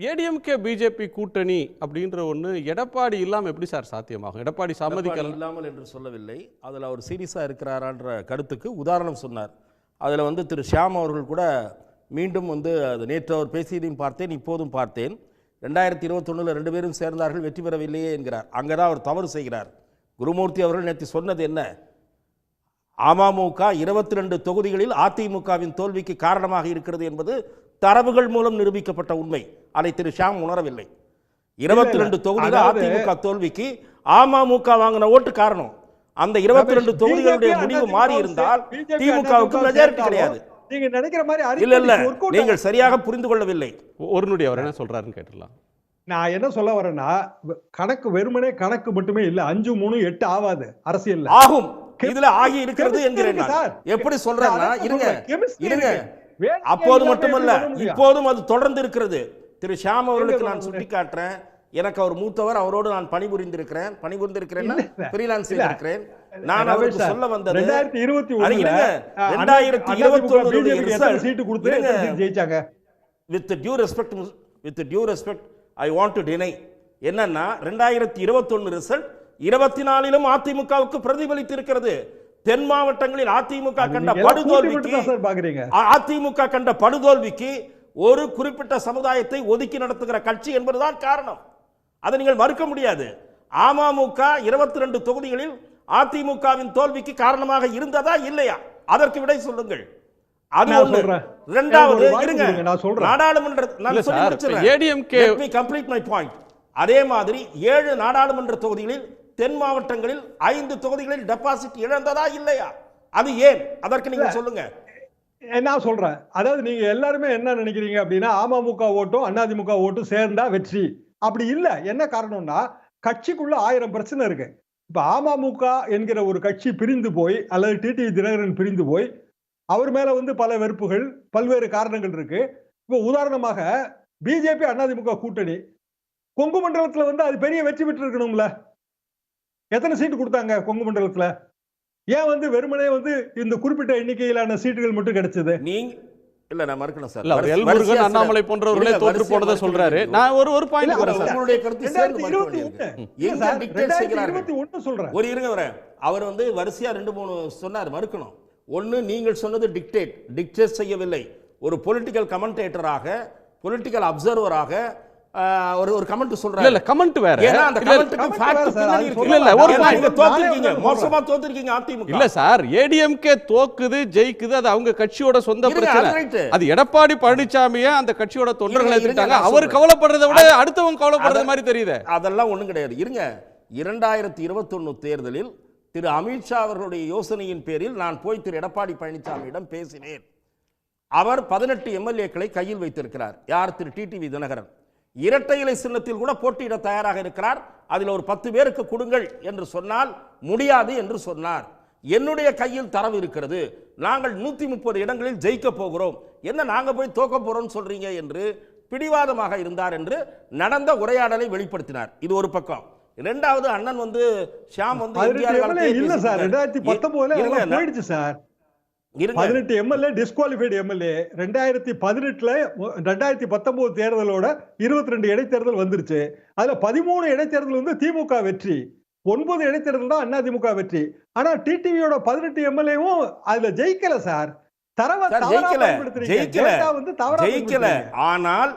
ADMK BJP கூட்டணி அப்படின்ற ஒன்று எடப்பாடி இல்லாமல் எப்படி சார் சாத்தியமாகும்? எடப்பாடி சம்மதிக்கல இல்லாமல் என்று சொல்லவில்லை. அதில் அவர் சீரியஸாக இருக்கிறாரான்ற கருத்துக்கு உதாரணம் சொன்னார். அதில் வந்து திரு ஷியாம் அவர்கள் கூட மீண்டும் வந்து அது நேற்று அவர் பேசியதையும் பார்த்தேன், இப்போதும் பார்த்தேன். 2021 2 பேரும் சேர்ந்தார்கள், வெற்றி பெறவில்லையே என்கிறார். அங்கே தான் அவர் தவறு செய்கிறார். குருமூர்த்தி அவர்கள் நேற்று சொன்னது என்ன? அமமுக 22 தொகுதிகளில் அதிமுகவின் தோல்விக்கு காரணமாக இருக்கிறது என்பது தரவுகள் மூலம் நிரூபிக்கப்பட்ட உண்மை. அதை திரு ஷியாம் உணரவில்லை. 22 தொகுதிகள் அதிமுக தோல்விக்கு அமமுக வாங்கின ஓட்டு காரணம். அந்த 22 தொகுதிகளுடைய முடிவு மாறி இருந்தால் திமுகவுக்கு மெஜாரிட்டி கிடையாது. நீங்க நினைக்கிற மாதிரி இல்ல இல்ல, நீங்கள் சரியாக புரிந்து கொள்ளவில்லை. ஒரு நொடி அவர் என்ன சொல்றாருன்னு கேட்டுடலாம். நான் என்ன சொல்ல வரேன்னா, கணக்கு வெறுமனே கணக்கு மட்டுமே இல்ல, 5 3 8 ஆகாது அரசியல் ஆகும். இதுல ஆகி இருக்கிறது என்கிறேன். எப்படி சொல்றேன்னா, இருங்க அப்போது மட்டுமல்ல இப்போதும் அது தொடர்ந்து இருக்கிறது. திரு ஷியாம் அவர்களுக்கு நான் சுட்டி காட்டுறேன். எனக்கு அவர் மூத்தவர், அவரோடு நான் பணிபுரிந்திருக்கிறேன். ஃப்ரீலான்ஸ் செய்திருக்கிறேன். நான் அவருக்கு சொல்ல வந்தது 2021 சீட்டு கொடுத்து ஜெயிச்சாங்க. With due respect I want to deny என்னன்னா 2021 ரிசல்ட் 24 அதிமுகவுக்கு பிரதிபலித்து இருக்கிறது. தென் மாவட்டங்களில் அதிமுக கண்ட படுதோல்விக்கு ஒரு குறிப்பிட்ட சமுதாயத்தை ஒதுக்கி நடத்துகிற கட்சி என்பதுதான் காரணம். அதை நீங்கள் மறுக்க முடியாது. அமமுக 22 தொகுதிகளில் அதிமுகவின் தோல்விக்கு காரணமாக இருந்ததா இல்லையா? அதற்கு விடை சொல்லுங்கள். அது ஒன்று. இரண்டாவது, நாடாளுமன்ற அதே மாதிரி 7 நாடாளுமன்ற தொகுதிகளில் தென் மாவட்டங்களில் 5 தொகுதிகளில் டெபாசிட் இழந்ததா இல்லையா? அது ஏன்? அதற்கு நீங்க சொல்லுங்க. நான் சொல்றேன். அதாவது நீங்க எல்லாருமே என்ன நினைக்கிறீங்க அப்படின்னா, அமமுக ஓட்டும் அதிமுக ஓட்டும் சேர்ந்தா வெற்றி. அப்படி இல்ல. என்ன காரணம்னா, கட்சிக்குள்ள 1000 பிரச்சனை இருக்கு. இப்ப அமமுக என்கிற ஒரு கட்சி பிரிந்து போய் அல்லது டிடிவி தினகரன் பிரிந்து போய் அவர் மேல வந்து பல வெறுப்புகள், பல்வேறு காரணங்கள் இருக்கு. இப்போ உதாரணமாக பிஜேபி அதிமுக கூட்டணி கொங்கு மண்டலத்துல வந்து அது பெரிய வெற்றி பெற்று இருக்கணும்ல. எத்தனை சீட்டு கொடுத்தாங்க கொங்கு மண்டலத்துல? ஏன் வந்து வெறுமனே வந்து இந்த குறிப்பிட்ட எண்ணிக்கையிலான சீட்டுகள் மட்டும் கிடைச்சது? நீங்க இல்ல, நான் மறுக்கணும் சார். எல்முருகன், அண்ணாமலை போன்றவர்களே தோற்று போனதை சொல்றாரு. நான் ஒரு பாயிண்ட் வரேன் சார். உங்களுடைய கருத்து சேர்ந்து எங்க டிக்டேட் செய்கிறார்கள் சொல்றேன். ஒரு இருங்க வரேன். அவர் வந்து வரிசையா 2 3 சொன்னார், மறுக்கணும். ஒன்னு, நீங்கள் சொன்னது டிக்டேட் செய்யவில்லை. ஒரு பொலிட்டிக்கல் கமெண்டேட்டராக, பொலிட்டிக்கல் அப்சர்வராக ஒரு கமெண்ட் சொல்றாரு. இல்ல கமெண்ட் வேற. ஏன்னா அந்த கமெண்ட்க்கு ஃபேக்ட் பின்னாடி இருக்கு. இல்ல ஒரு பாயிண்ட் தோத்துறீங்க, மோசமா தோத்துறீங்க அதிமுக. இல்ல சார், ஏடிஎம்கே தோக்குது ஜெயிக்குது, அது அவங்க கட்சியோட சொந்த பிரச்சனை. அது எடப்பாடி பழனிசாமியே அந்த கட்சியோட தொண்டர்கள் எடுத்துட்டாங்க. அவர் கவலைப்படுறதை விட அடுத்தவங்க கவலைப்படுறது மாதிரி தெரியுது. அதெல்லாம் ஒண்ணும் கிடையாது. இருங்க, 2021 தேர்தலில் திரு அமித்ஷா அவர்களுடைய யோசனையின் பேரில் நான் போய் திரு எடப்பாடி பழனிசாமியிடம் பேசினேன். அவர் 18 எம்எல்ஏக்களை கையில் வைத்திருக்கிறார். யார்? திரு டிடிவி தினகரன். இரட்டை இலை சின்னத்தில் கூட போட்டியிட தயாராக இருக்கிறார். அதில் ஒரு 10 பேருக்கு கொடுங்கள் என்று சொன்னால் முடியாது என்று சொன்னார். என்னுடைய கையில் தரவு இருக்கிறது, நாங்கள் 130 இடங்களில் ஜெயிக்க போகிறோம், என்ன நாங்க போய் தோக்க போறோம் சொல்றீங்க என்று பிடிவாதமாக இருந்தார் என்று நடந்த உரையாடலை வெளிப்படுத்தினார். இது ஒரு பக்கம். இரண்டாவது, அண்ணன் வந்து ஷியாம் வந்து 2019 சார் 18 எம்எல்ஏ டிஸ்குவாலிஃபைடு எம்எல்ஏ. 2019 தேர்தலோட 22 இடைத்தேர்தல் வந்துருச்சு. அதுல 13 இடைத்தேர்தல் வந்து திமுக வெற்றி, 9 இடைத்தேர்தல் தான் அதிமுக வெற்றி. ஆனா டிடிவியோட 18 எம்எல்ஏவும் அதுல ஜெயிக்கல சார். ஜெயிக்கல. ஆனால்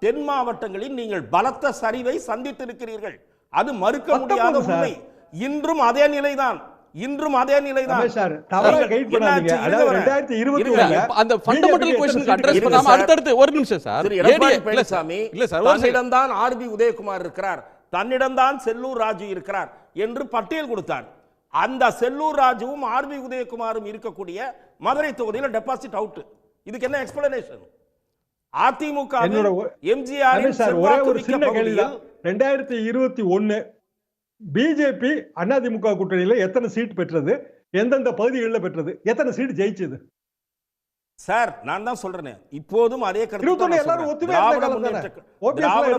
தென் மாவட்டங்களில் நீங்கள் பலத்த சரிவை சந்தித்திருக்கிறீர்கள். அது மறுக்க முடியாத உண்மை. இன்றும் அதே நிலைதான். சார். தவறா கைட் பண்ணாதீங்க. அதாவது 2021 அந்த ஃபண்டமெண்டல் क्वेश्चन அட்ரஸ் பண்ணாம அடுத்து ஒரு நிமிஷம் சார். எடப்பாடி பழனிசாமி தன்னிடம்தான் ஆர்பி உதயகுமார் இருக்கிறார், தன்னிடம்தான் செல்லூர் ராஜு இருக்கிறார் என்று பட்டியல் கொடுத்தார். அந்த செல்லூர் ராஜுவும் ஆர்பி உதயகுமாரும் இருக்கக்கூடிய மதுரை தொகுதியில் டெபாசிட் அவுட். இதுக்கு என்ன எக்ஸ்பிளனேஷன்? அதிமுக எம்ஜிஆர் ஒரே ஒரு சின்ன கேள்விதான். 2021 பிஜேபி அதிமுக கூட்டணியில எத்தனை சீட் பெற்றது, எந்தெந்த பகுதிகளில் பெற்றது, எத்தனை சீட் ஜெயிச்சது? சார் நான் தான் சொல்றேன். இப்போதும் அதே கருத்து. திராவிட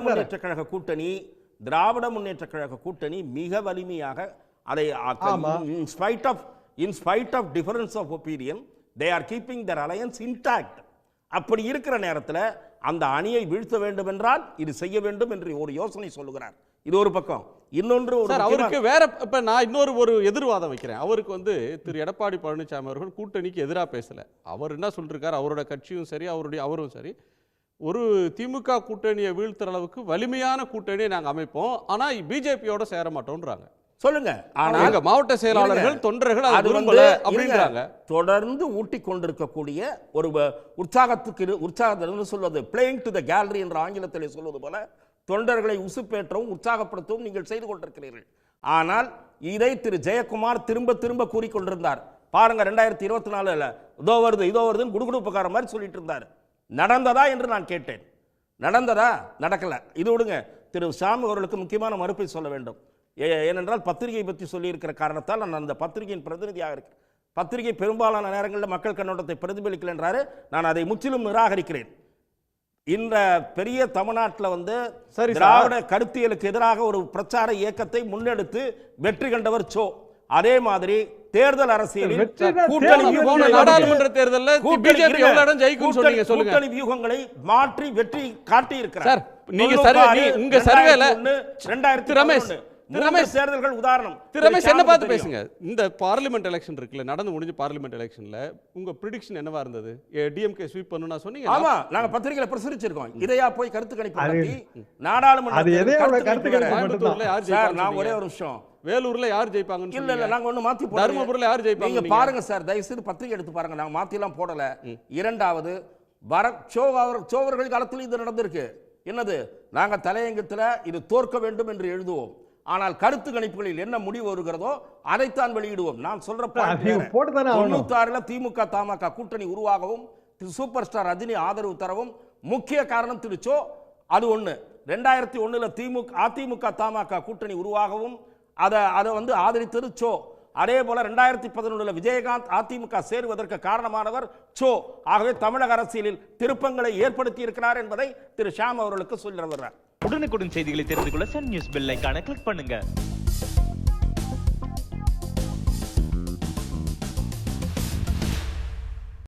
முன்னேற்ற கழக கூட்டணி மிக வலிமையாக அதை in spite of difference of opinion they are keeping their alliance intact. அப்படி இருக்கிற நேரத்தில் அந்த அணியை வீழ்த்த வேண்டும் என்றால் இது செய்ய வேண்டும் என்று ஒரு யோசனை சொல்லுகிறார். இது ஒரு பக்கம். இன்னொன்று சார், அவருக்கு வேற இப்ப நான் இன்னொரு ஒரு எதிர்வாதம் வைக்கிறேன். அவருக்கு வந்து திரு எடப்பாடி பழனிசாமி அவர்கள் கூட்டணிக்கு எதிராக பேசல. அவர் என்ன சொல்லிருக்காரு, அவரோட கட்சியும் சரி அவரும் சரி, ஒரு திமுக கூட்டணியை வீழ்த்துற அளவுக்கு வலிமையான கூட்டணியை நாங்க அமைப்போம், ஆனா பிஜேபியோட சேர மாட்டோம்ன்றாங்க. சொல்லுங்க. ஆனா எங்க மாவட்ட செயலாளர்கள் தொண்டர்கள் அது விரும்பல அப்படின்றாங்க. தொடர்ந்து ஊட்டி கொண்டிருக்கக்கூடிய ஒரு உற்சாகத்திலிருந்து சொல்வது பிளேயிங் டு தி கேலரி என்ற ஆங்கிலத்தில் சொல்வது போல தொண்டர்களை உசுப்பேற்றவும் உற்சாகப்படுத்தவும் நீங்கள் செய்து கொண்டிருக்கிறீர்கள். ஆனால் இதை திரு ஜெயக்குமார் திரும்ப திரும்ப கூறிக்கொண்டிருந்தார். பாருங்க 2024 இதோ வருதுன்னு குடுகுடுப்புக்கார மாதிரி சொல்லிட்டு இருந்தார். நடந்ததா என்று நான் கேட்டேன். நடந்ததா? நடக்கல. இது விடுங்க. திரு ஷாம் அவர்களுக்கு முக்கியமான மறுப்பை சொல்ல வேண்டும். ஏனென்றால் பத்திரிகை பற்றி சொல்லியிருக்கிற காரணத்தால் நான் அந்த பத்திரிகையின் பிரதிநிதியாக இருக்கேன். பத்திரிகை பெரும்பாலான நேரங்களில் மக்கள் கண்ணோட்டத்தை பிரதிபலிக்கல என்றாரு. நான் அதை முற்றிலும் நிராகரிக்கிறேன். இந்த பெரிய தமிழ்நாட்டில் வந்து திராவிட கருத்தியலுக்கு எதிராக ஒரு பிரச்சார இயக்கத்தை முன்னெடுத்து வெற்றி கண்டவர் சோ. அதே மாதிரி தேர்தல் அரசியலில் கூட்டணி வியூகங்களை மாற்றி வெற்றி காட்டி இருக்கிறார். தேர்தல்கள் உதாரணம். ரமேஷ் என்ன பார்த்து பேசுங்க. இந்த பார்லிமெண்ட் எலெக்ஷன் இருக்குல்ல, நடந்து முடிஞ்ச பார்லிமெண்ட் எலெக்ஷன்ல உங்க பிரெடிக்ஷன் என்னவா இருந்தது? டிஎம்கே ஸ்வீப் பண்ணுனா சொன்னீங்க. ஆமா, நாங்க பத்திரிகையில பிரசுரிச்சிருக்கோம். இதையா போய் கருத்து கணிப்பு நடத்தி நாடாளுமன்ற கருத்து கணிப்பு. சார், நான் ஒரே ஒரு நிமிஷம். வேலூர்ல யார் ஜெயிப்பாங்கன்னு இல்ல நாங்க ஒண்ணு மாத்தி போடல. தர்மபுரில யார் ஜெயிப்பாங்க நீங்க பாருங்க சார், தயவு செய்து பத்திரிகை எடுத்து பாருங்க. நாங்க மாத்தி எல்லாம் போடல. இரண்டாவது சோவர்கள் காலத்தில் இது நடந்திருக்கு. என்னது? நாங்க தலையங்கத்துல இது தோற்க வேண்டும் என்று எழுதுவோம். ஆனால் கருத்து கணிப்புகளில் என்ன முடிவு வருகிறதோ அதைத்தான் வெளியிடுவோம். நான் சொல்ற 96 திமுக தமாக கூட்டணி உருவாகவும் சூப்பர் ஸ்டார் ரஜினி ஆதரவு தரவும் முக்கிய காரணம் திரு சோ. அது ஒண்ணு. 2001 அதிமுக தமாக கூட்டணி உருவாகவும் அதை வந்து ஆதரித்தது சோ. அதே போல 2011 விஜயகாந்த் அதிமுக சேருவதற்கு காரணமானவர் சோ. ஆகவே தமிழக அரசியலில் திருப்பங்களை ஏற்படுத்தி இருக்கிறார் என்பதை திரு ஷாம் அவர்களுக்கு சொல்ல வர்றார். உடனுக்குடன் செய்திகளை தெரிந்து கொள்ள சன் நியூஸ் பெல் ஐகானை கிளிக் பண்ணுங்க.